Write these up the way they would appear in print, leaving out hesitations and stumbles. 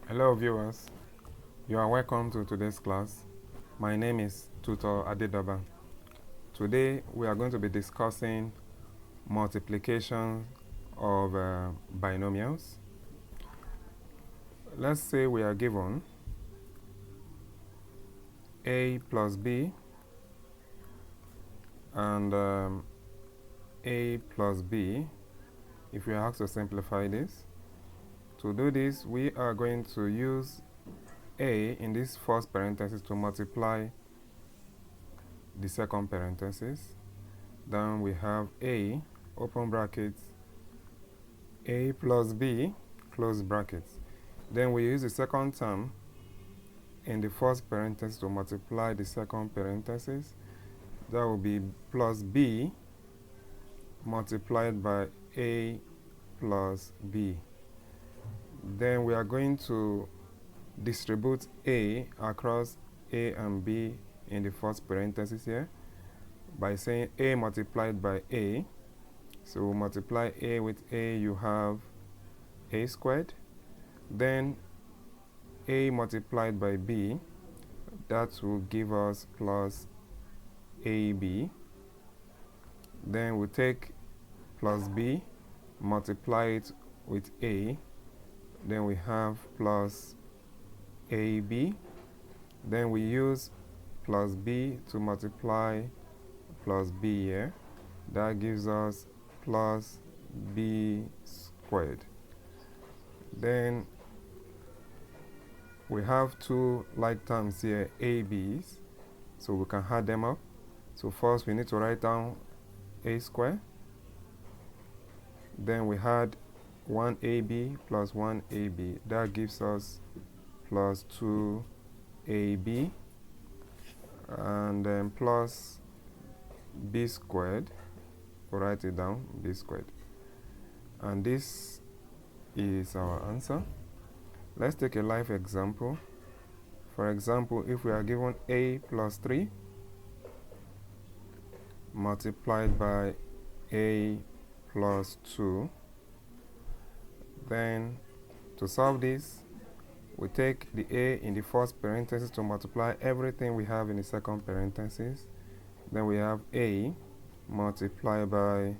Hello viewers, you are welcome to today's class. My name is Tutor Adedaba. Today we are going to be discussing multiplication of binomials. Let's say we are given a plus b and a plus b. If we are asked to simplify this, to do this we are going to use a in this first parenthesis to multiply the second parenthesis. Then we have a open brackets a plus b close brackets. Then we use the second term in the first parenthesis to multiply the second parenthesis. That will be plus b multiplied by a plus b. Then we are going to distribute a across a and b in the first parenthesis here by saying a multiplied by a. So we'll multiply a with a, you have a squared. Then a multiplied by b, that will give us plus ab. Then we'll take plus b, multiply it with a, then we have plus ab. Then we use plus b to multiply plus b here. That gives us plus b squared. Then we have two like terms here, ab's, so we can add them up. So first we need to write down a squared. Then we had 1ab plus 1ab. That gives us plus 2ab. And then plus b squared. We'll write it down, b squared. And this is our answer. Let's take a live example. For example, if we are given a plus 3 multiplied by a plus 2, then to solve this, we take the a in the first parenthesis to multiply everything we have in the second parenthesis. Then we have a multiplied by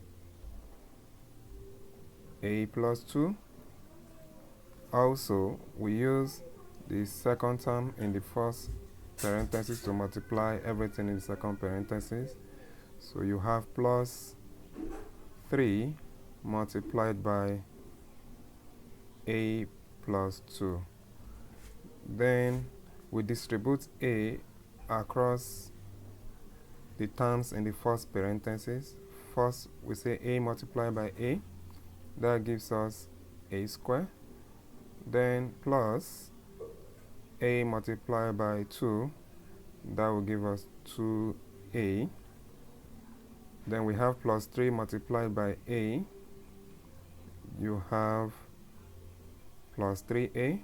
a plus 2. Also, we use the second term in the first parenthesis to multiply everything in the second parenthesis. So you have plus 3 multiplied by a plus 2. Then we distribute a across the terms in the first parenthesis. First we say a multiplied by a. That gives us a squared. Then plus a multiplied by 2. That will give us 2a. Then we have plus 3 multiplied by a. You have plus 3a.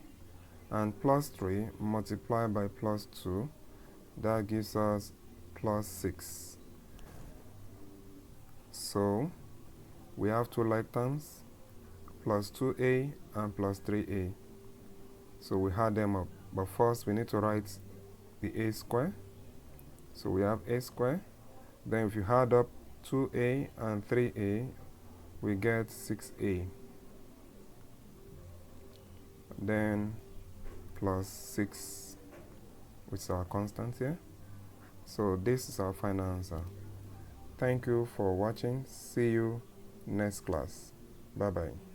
And plus 3 multiplied by plus 2. That gives us plus 6. So we have two like terms, plus 2a and plus 3a. So we add them up. But first we need to write the a squared. So we have a squared. Then if you add up 2a and 3a, we get 6a. Then plus 6, which is our constant here. So this is our final answer. Thank you for watching. See you next class. Bye bye.